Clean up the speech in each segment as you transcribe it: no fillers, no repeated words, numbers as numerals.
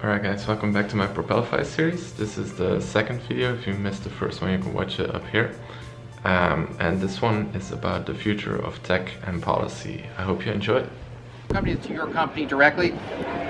Alright guys, welcome back to my Propelify series. This is the second video. If you missed the first one, you can watch it up here. And this one is about the future of tech and policy. I hope you enjoy it. Company to your company directly,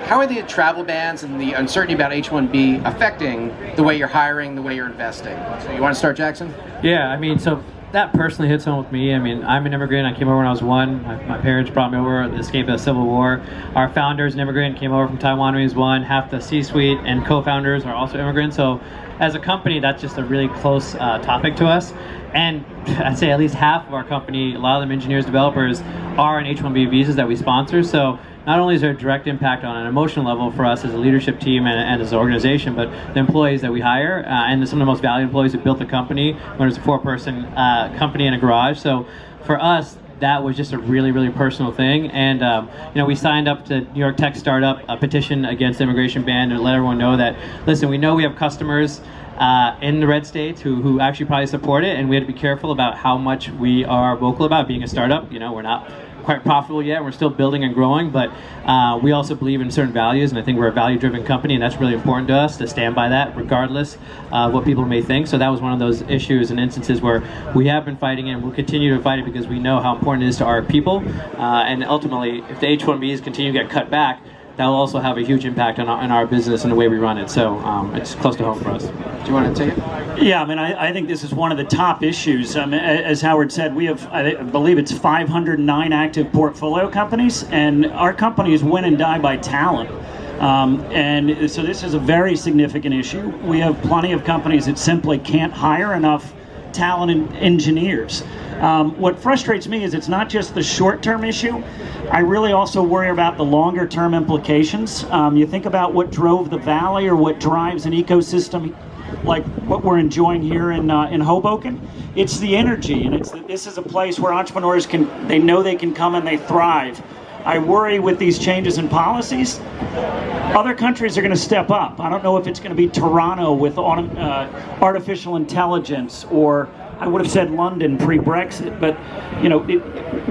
how are the travel bans and the uncertainty about H-1B affecting the way you're hiring, the way you're investing? So you want to start, Jackson? Yeah, I mean, so that personally hits home with me. I mean, I'm an immigrant. I came over when I was 1. My parents brought me over, escaped the Civil War. Our founder's an immigrant, came over from Taiwan when he was 1. Half the C-suite and co-founders are also immigrants. So as a company, that's just a really close topic to us. And I'd say at least half of our company, a lot of them engineers, developers, are on H-1B visas that we sponsor. So not only is there a direct impact on an emotional level for us as a leadership team and as an organization, but the employees that we hire and some of the most valued employees who built the company when it was a 4-person company in a garage. So for us, that was just a really, really personal thing. And you know, we signed up to New York Tech Startup, a petition against the immigration ban to let everyone know that, listen, we know we have customers in the red states who actually probably support it, and we had to be careful about how much we are vocal about being a startup. You know, we're not quite profitable yet, we're still building and growing, but we also believe in certain values, and I think we're a value-driven company, and that's really important to us to stand by that regardless of what people may think. So that was one of those issues and instances where we have been fighting it, and we'll continue to fight it because we know how important it is to our people, and ultimately if the H-1Bs continue to get cut back, that will also have a huge impact on our business and the way we run it. So it's close to home for us. Do you want to take it? Yeah, I mean, I think this is one of the top issues. As Howard said, we have, I believe it's 509 active portfolio companies, and our companies win and die by talent. And so this is a very significant issue. We have plenty of companies that simply can't hire enough talented engineers. What frustrates me is it's not just the short-term issue. I really also worry about the longer-term implications. You think about what drove the Valley or what drives an ecosystem like what we're enjoying here in Hoboken. It's the energy, and this is a place where entrepreneurs they know they can come and they thrive. I worry with these changes in policies, other countries are going to step up. I don't know if it's going to be Toronto with artificial intelligence, or I would have said London pre-Brexit, but you know,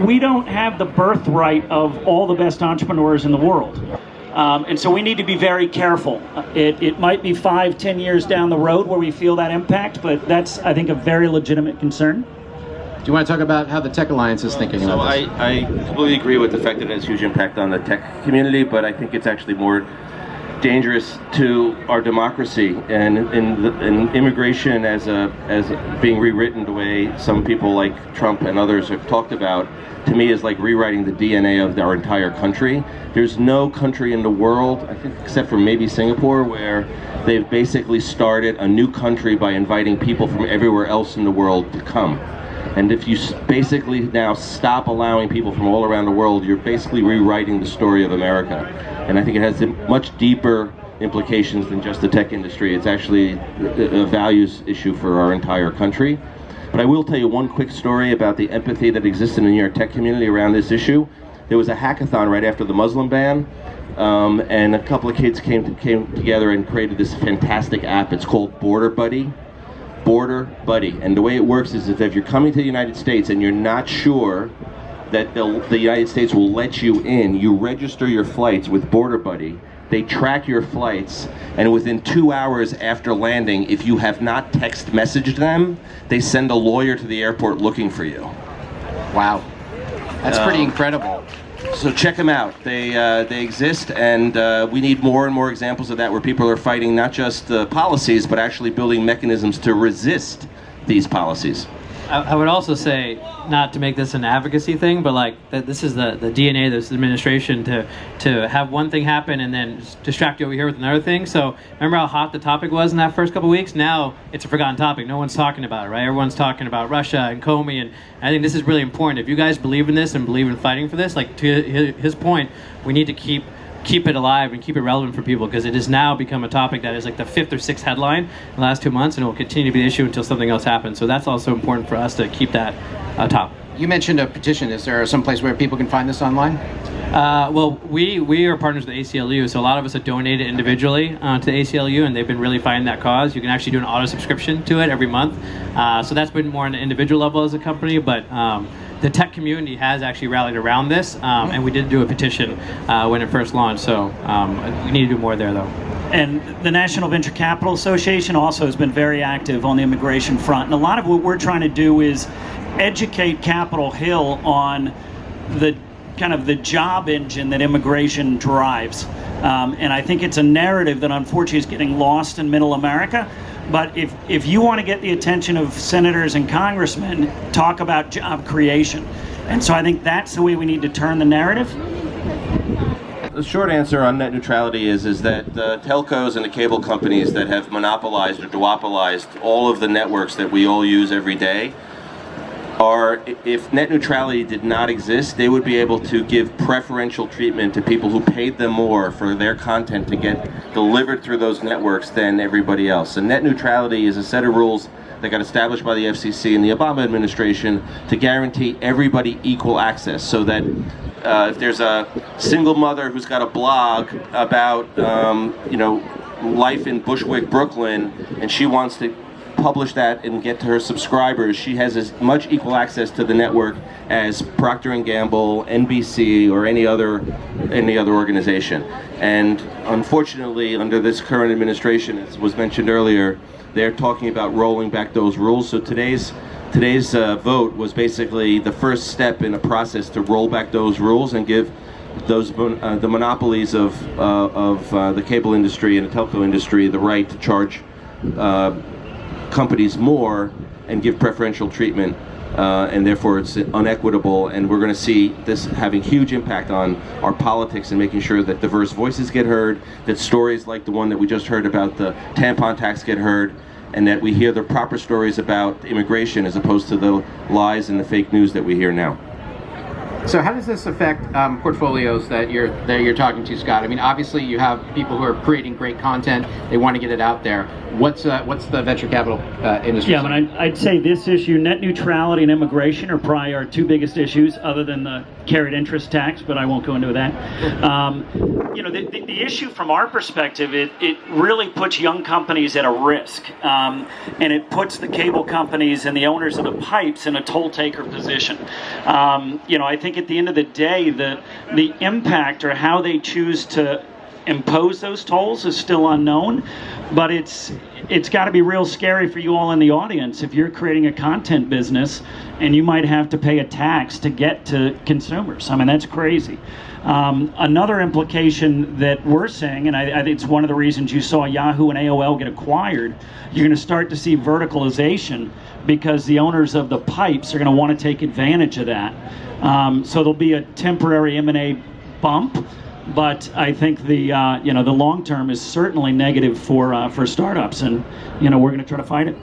we don't have the birthright of all the best entrepreneurs in the world. And so we need to be very careful. It might be 5-10 years down the road where we feel that impact, but that's, I think, a very legitimate concern. Do you want to talk about how the Tech Alliance is thinking about this? I completely agree with the fact that it has huge impact on the tech community, but I think it's actually more dangerous to our democracy and in immigration as being rewritten the way some people like Trump and others have talked about. To me, is like rewriting the DNA of our entire country. There's no country in the world, I think, except for maybe Singapore, where they've basically started a new country by inviting people from everywhere else in the world to come. And if you basically now stop allowing people from all around the world, you're basically rewriting the story of America. And I think it has much deeper implications than just the tech industry. It's actually a values issue for our entire country. But I will tell you one quick story about the empathy that exists in the New York tech community around this issue. There was a hackathon right after the Muslim ban, and a couple of kids came together and created this fantastic app. It's called Border Buddy. Border Buddy. And the way it works is that if you're coming to the United States and you're not sure that the United States will let you in, you register your flights with Border Buddy. They track your flights, and within 2 hours after landing, if you have not text messaged them, they send a lawyer to the airport looking for you. Wow. That's pretty incredible. So check them out. They exist, and we need more and more examples of that where people are fighting not just policies, but actually building mechanisms to resist these policies. I would also say, not to make this an advocacy thing, but like that this is the DNA of this administration to have one thing happen and then distract you over here with another thing. So remember how hot the topic was in that first couple of weeks? Now it's a forgotten topic. No one's talking about it, right? Everyone's talking about Russia and Comey, and I think this is really important. If you guys believe in this and believe in fighting for this, like to his point, we need to keep it alive and keep it relevant for people, because it has now become a topic that is like the 5th or 6th headline in the last 2 months, and it will continue to be the issue until something else happens. So that's also important for us to keep that top. You mentioned a petition. Is there some place where people can find this online? Well, we are partners with the ACLU, so a lot of us have donated individually to the ACLU, and they've been really fighting that cause. You can actually do an auto subscription to it every month. So that's been more on an individual level as a company, but the tech community has actually rallied around this, and we did do a petition when it first launched, so we need to do more there, though. And the National Venture Capital Association also has been very active on the immigration front. And a lot of what we're trying to do is educate Capitol Hill on the kind of the job engine that immigration drives. And I think it's a narrative that unfortunately is getting lost in middle America. But if you want to get the attention of senators and congressmen, talk about job creation. And so I think that's the way we need to turn the narrative. The short answer on net neutrality is that the telcos and the cable companies that have monopolized or duopolized all of the networks that we all use every day are, if net neutrality did not exist, they would be able to give preferential treatment to people who paid them more for their content to get delivered through those networks than everybody else. And net neutrality is a set of rules that got established by the FCC and the Obama administration to guarantee everybody equal access, so that if there's a single mother who's got a blog about life in Bushwick, Brooklyn, and she wants to publish that and get to her subscribers, she has as much equal access to the network as Procter & Gamble, NBC, or any other organization. And unfortunately, under this current administration, as was mentioned earlier, they're talking about rolling back those rules. So today's vote was basically the first step in a process to roll back those rules and give those the monopolies of the cable industry and the telco industry the right to charge companies more and give preferential treatment, and therefore it's unequitable, and we're going to see this having huge impact on our politics and making sure that diverse voices get heard, that stories like the one that we just heard about the tampon tax get heard, and that we hear the proper stories about immigration as opposed to the lies and the fake news that we hear now. So how does this affect portfolios that you're talking to, Scott? I mean, obviously you have people who are creating great content. They want to get it out there. What's the venture capital industry? Yeah, I'd say this issue, net neutrality and immigration, are probably our two biggest issues, other than the carried interest tax, but I won't go into that. The issue from our perspective, it really puts young companies at a risk, and it puts the cable companies and the owners of the pipes in a toll taker position. I think at the end of the day, the impact or how they choose to impose those tolls is still unknown, but it's got to be real scary for you all in the audience if you're creating a content business and you might have to pay a tax to get to consumers. I mean, that's crazy. Another implication that we're seeing, and I think it's one of the reasons you saw Yahoo and AOL get acquired, you're going to start to see verticalization because the owners of the pipes are going to want to take advantage of that. So there'll be a temporary M&A bump, but I think the long term is certainly negative for startups, and we're going to try to fight it.